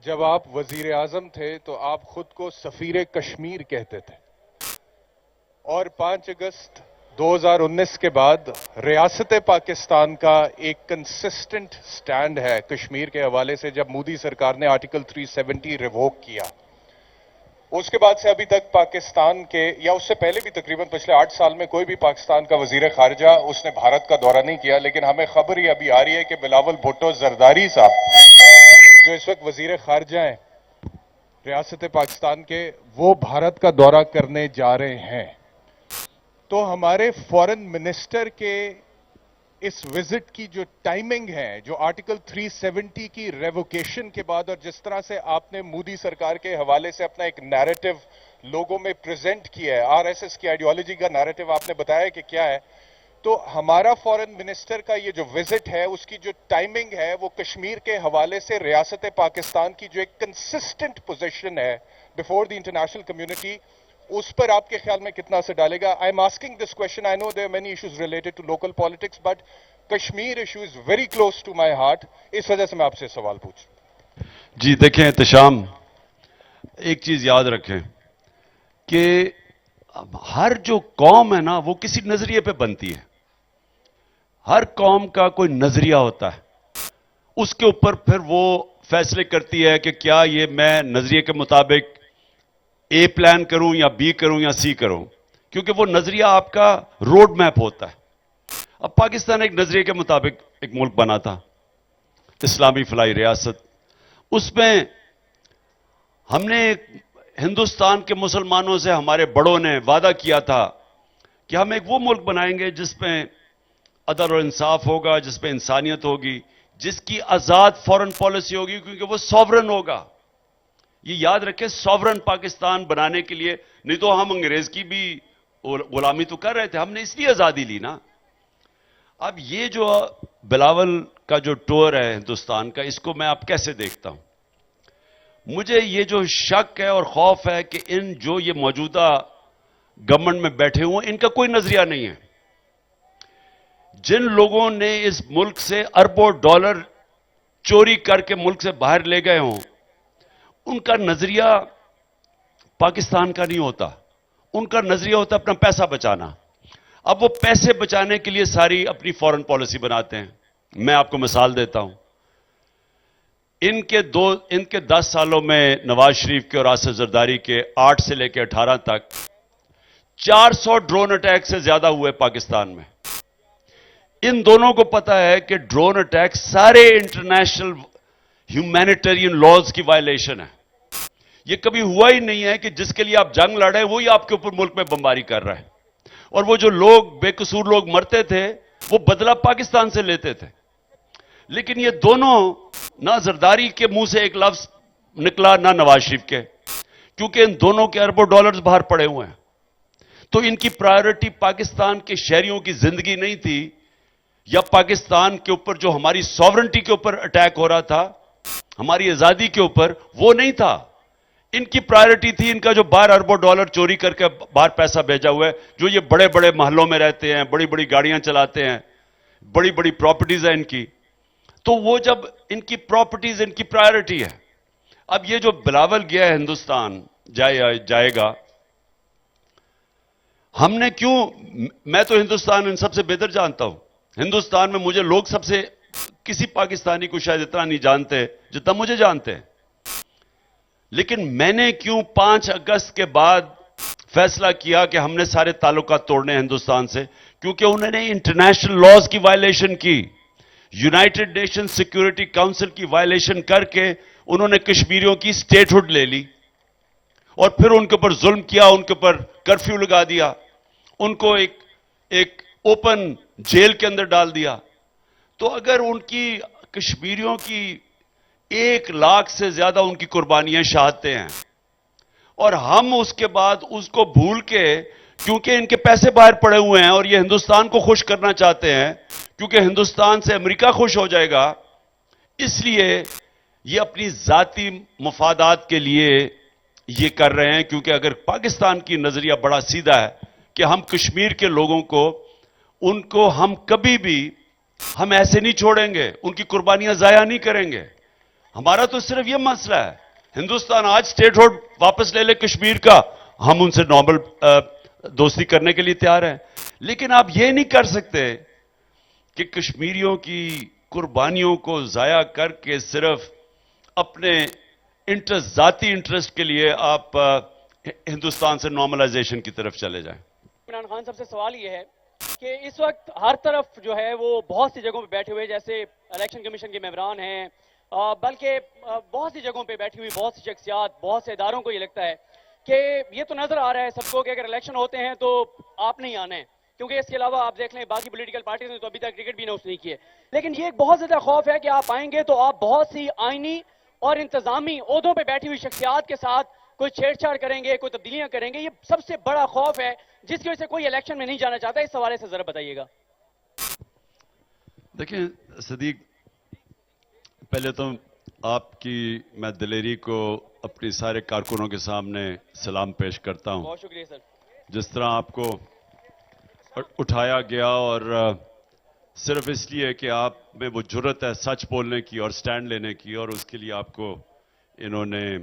जब आप वजीर आजम थे तो आप खुद को सफीर कश्मीर कहते थे और 5 अगस्त 2019 के बाद रियासत पाकिस्तान का एक कंसिस्टेंट स्टैंड है कश्मीर के हवाले से। जब मोदी सरकार ने आर्टिकल 370 रिवोक किया, उसके बाद से अभी तक पाकिस्तान के, या उससे पहले भी तकरीबन पिछले 8 साल में कोई भी पाकिस्तान का वजीर खारजा उसने भारत का दौरा नहीं किया। लेकिन हमें खबर ही अभी आ रही है कि बिलावल भुट्टो जरदारी साहब, जो इस वक्त वजीर खारजा हैं रियासत पाकिस्तान के, वो भारत का दौरा करने जा रहे हैं। तो हमारे फॉरेन मिनिस्टर के इस विजिट की जो टाइमिंग है, जो आर्टिकल 370 की रेवोकेशन के बाद, और जिस तरह से आपने मोदी सरकार के हवाले से अपना एक नैरेटिव लोगों में प्रेजेंट किया है, आरएसएस की आइडियोलॉजी का नैरेटिव आपने बताया कि क्या है, तो हमारा फॉरेन मिनिस्टर का ये जो विजिट है उसकी जो टाइमिंग है वो कश्मीर के हवाले से रियासत पाकिस्तान की जो एक कंसिस्टेंट पोजीशन है बिफोर द इंटरनेशनल कम्युनिटी, उस पर आपके ख्याल में कितना असर डालेगा? I am asking this question, I know there are many issues related to local politics, but Kashmir issue is very close to my heart, इस वजह से मैं आपसे सवाल पूछ। जी देखें एहतशाम, एक चीज याद रखें कि हर जो कौम है ना वो किसी नजरिए पे बनती है। हर कौम का कोई नजरिया होता है, उसके ऊपर फिर वो फैसले करती है कि क्या ये मैं नजरिए के मुताबिक ए प्लान करूं या बी करूं या सी करूं, क्योंकि वो नजरिया आपका रोड मैप होता है। अब पाकिस्तान एक नजरिए के मुताबिक एक मुल्क बना था, इस्लामी फलाई रियासत। उसमें हमने हिंदुस्तान के मुसलमानों से, हमारे बड़ों ने वादा किया था कि हम एक वो मुल्क बनाएंगे जिसमें अदल और इंसाफ होगा, जिसमें इंसानियत होगी, जिसकी आजाद फॉरेन पॉलिसी होगी, क्योंकि वो सॉवरन होगा। ये याद रखें, सॉवरन पाकिस्तान बनाने के लिए, नहीं तो हम अंग्रेज की भी गुलामी तो कर रहे थे, हमने इसलिए आजादी ली ना। अब ये जो बिलावल का जो टूर है हिंदुस्तान का, इसको मैं अब कैसे देखता हूं? मुझे ये जो शक है और खौफ है कि इन जो ये मौजूदा गवर्नमेंट में बैठे हुए, इनका कोई नजरिया नहीं है। जिन लोगों ने इस मुल्क से अरबों डॉलर चोरी करके मुल्क से बाहर ले गए हों, उनका नजरिया पाकिस्तान का नहीं होता। उनका नजरिया होता अपना पैसा बचाना। अब वो पैसे बचाने के लिए सारी अपनी फॉरेन पॉलिसी बनाते हैं। मैं आपको मिसाल देता हूं, इनके 10 सालों में नवाज शरीफ के और आसिफ जरदारी के 8 से लेकर 18 तक 400 ड्रोन अटैक से ज्यादा हुए पाकिस्तान में। इन दोनों को पता है कि ड्रोन अटैक सारे इंटरनेशनल ह्यूमैनिटेरियन लॉज की वायलेशन है। यह कभी हुआ ही नहीं है कि जिसके लिए आप जंग लड़े वही आपके ऊपर मुल्क में बमबारी कर रहा है। और वो जो लोग, बेकसूर लोग मरते थे, वो बदला पाकिस्तान से लेते थे। लेकिन ये दोनों, ना जरदारी के मुंह से एक लफ्ज निकला ना नवाज शरीफ के, क्योंकि इन दोनों के अरबों डॉलर्स बाहर पड़े हुए हैं। तो इनकी प्रायोरिटी पाकिस्तान के शहरियों की जिंदगी नहीं थी, या पाकिस्तान के ऊपर जो हमारी सॉवरेंटी के ऊपर अटैक हो रहा था, हमारी आजादी के ऊपर, वो नहीं था। इनकी प्रायोरिटी थी इनका जो 12 अरबों डॉलर चोरी करके बाहर पैसा भेजा हुआ है, जो ये बड़े बड़े महलों में रहते हैं, बड़ी बड़ी गाड़ियां चलाते हैं, बड़ी बड़ी प्रॉपर्टीज है इनकी। तो वो जब इनकी प्रॉपर्टीज इनकी प्रायोरिटी है। अब ये जो बिलावल गया है हिंदुस्तान जाएगा, हमने क्यों, मैं तो हिंदुस्तान इन सबसे बेहतर जानता हूं। हिंदुस्तान में मुझे लोग सबसे, किसी पाकिस्तानी को शायद इतना नहीं जानते जितना मुझे जानते हैं। लेकिन मैंने क्यों 5 अगस्त के बाद फैसला किया कि हमने सारे ताल्लुकात तोड़ने हैं हिंदुस्तान से? क्योंकि उन्होंने इंटरनेशनल लॉज की वायलेशन की, यूनाइटेड नेशन सिक्योरिटी काउंसिल की वायलेशन करके उन्होंने कश्मीरियों की स्टेटहुड ले ली और फिर उनके ऊपर जुल्म किया, उनके ऊपर कर्फ्यू लगा दिया, उनको एक ओपन जेल के अंदर डाल दिया। तो अगर उनकी, कश्मीरियों की 1 लाख से ज्यादा उनकी कुर्बानियां, शहादतें हैं, और हम उसके बाद उसको भूल के, क्योंकि इनके पैसे बाहर पड़े हुए हैं और ये हिंदुस्तान को खुश करना चाहते हैं, क्योंकि हिंदुस्तान से अमेरिका खुश हो जाएगा, इसलिए ये अपनी जाती मुफादात के लिए ये कर रहे हैं। क्योंकि अगर पाकिस्तान की नजरिया बड़ा सीधा है कि हम कश्मीर के लोगों को, उनको हम कभी भी, हम ऐसे नहीं छोड़ेंगे, उनकी कुर्बानियां जाया नहीं करेंगे, हमारा तो सिर्फ यह मसला है, हिंदुस्तान आज स्टेटहुड वापस ले ले कश्मीर का, हम उनसे नॉर्मल दोस्ती करने के लिए तैयार हैं। लेकिन आप ये नहीं कर सकते कि कश्मीरियों की कुर्बानियों को जाया करके सिर्फ अपने इंटरेस्ट, जाती इंटरेस्ट के लिए आप हिंदुस्तान से नॉर्मलाइजेशन की तरफ चले जाएं। इमरान खान साहब से सवाल यह है कि इस वक्त हर तरफ जो है वो बहुत सी जगहों पे बैठे हुए, जैसे इलेक्शन कमीशन के मेंबरान हैं, बल्कि बहुत सी जगहों पे बैठी हुई बहुत सी शख्सियात, बहुत से इदारों को ये लगता है कि ये तो नजर आ रहा है सबको कि अगर इलेक्शन होते हैं तो आप नहीं आना है, क्योंकि इसके अलावा आप देख लें बाकी पॉलिटिकल पार्टीज ने तो अभी तक टिकट भी अनाउंस नहीं किए। लेकिन ये एक बहुत ज्यादा खौफ है कि आप आएंगे तो आप बहुत सी आईनी और इंतजामी ओहदों पर बैठी हुई शख्सियात के साथ कोई छेड़छाड़ करेंगे, कोई तब्दीलियां करेंगे। ये सबसे बड़ा खौफ है जिसकी वजह से कोई इलेक्शन में नहीं जाना चाहता। इस हवाले से जरा बताइएगा। देखिए सदीक, पहले तो आपकी मैं दिलेरी को अपनी सारे कारकुनों के सामने सलाम पेश करता हूं। बहुत शुक्रिया सर। जिस तरह आपको उठाया गया और सिर्फ इसलिए कि आप में वो जुर्रत है सच बोलने की और स्टैंड लेने की, और उसके लिए आपको इन्होंने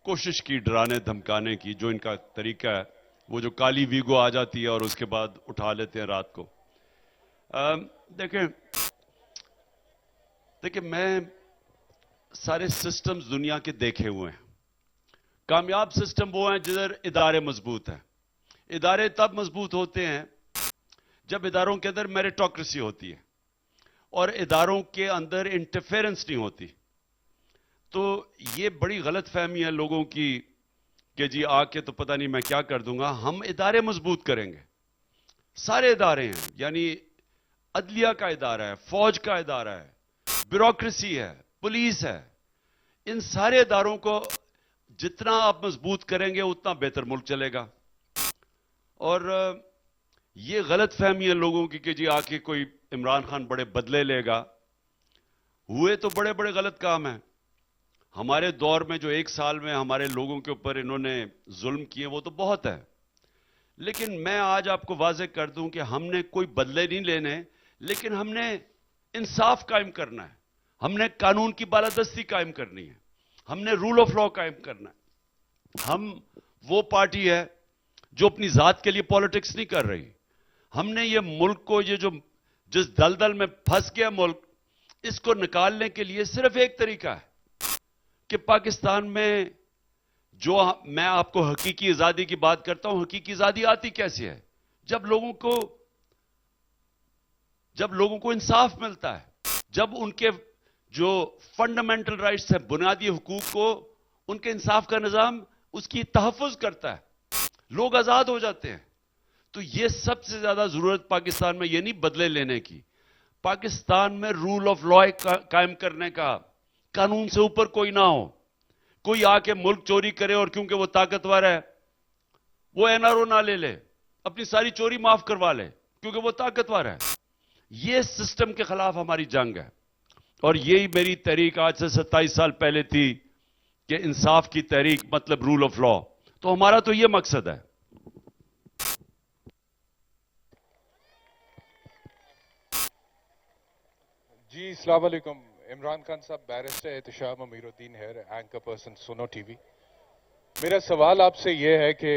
कोशिश की डराने धमकाने की, जो इनका तरीका है, वो जो काली वीगो आ जाती है और उसके बाद उठा लेते हैं रात को। देखिए मैं सारे सिस्टम्स दुनिया के देखे हुए हैं। कामयाब सिस्टम वो हैं जिधर इदारे मजबूत हैं। इदारे तब मजबूत होते हैं जब इदारों के अंदर मेरिटोक्रेसी होती है और इदारों के अंदर इंटरफेरेंस नहीं होती। तो ये बड़ी गलत फहमी है लोगों की कि जी आके तो पता नहीं मैं क्या कर दूंगा। हम इदारे मजबूत करेंगे, सारे इदारे हैं, यानी अदलिया का इदारा है, फौज का इदारा है, ब्यूरोक्रेसी है, पुलिस है। इन सारे इदारों को जितना आप मजबूत करेंगे उतना बेहतर मुल्क चलेगा। और ये गलत फहमी है लोगों की कि जी आके कोई इमरान खान बड़े बदले लेगा। हुए तो बड़े बड़े गलत काम हैं हमारे दौर में, जो 1 साल में हमारे लोगों के ऊपर इन्होंने जुल्म किए वो तो बहुत है। लेकिन मैं आज आपको वाज़ेह कर दूं कि हमने कोई बदले नहीं लेने, लेकिन हमने इंसाफ कायम करना है, हमने कानून की बालादस्ती कायम करनी है, हमने रूल ऑफ लॉ कायम करना है। हम वो पार्टी है जो अपनी जात के लिए पॉलिटिक्स नहीं कर रही। हमने ये मुल्क को, ये जो जिस दलदल में फंस गया मुल्क, इसको निकालने के लिए सिर्फ एक तरीका है कि पाकिस्तान में जो मैं आपको हकीकी आजादी की बात करता हूं, हकीकी आजादी आती कैसे है? जब लोगों को इंसाफ मिलता है, जब उनके जो फंडामेंटल राइट्स हैं, बुनियादी हुकूक को उनके इंसाफ का निजाम उसकी तहफ्फुज करता है, लोग आजाद हो जाते हैं। तो ये सबसे ज्यादा जरूरत पाकिस्तान में ये नहीं बदले लेने की, पाकिस्तान में रूल ऑफ लॉ कायम करने का, कानून से ऊपर कोई ना हो। कोई आके मुल्क चोरी करे और क्योंकि वो ताकतवर है वो एनआरओ ना ले ले, अपनी सारी चोरी माफ करवा ले क्योंकि वो ताकतवर है। ये सिस्टम के खिलाफ हमारी जंग है और यही मेरी तहरीक आज से 27 साल पहले थी कि इंसाफ की तहरीक मतलब रूल ऑफ लॉ। तो हमारा तो ये मकसद है। जी अस्सलाम वालेकुम। इमरान खान साहब, barrister Ehtisham Amiruddin here, anchor person Suno TV. मेरा सवाल आपसे यह है कि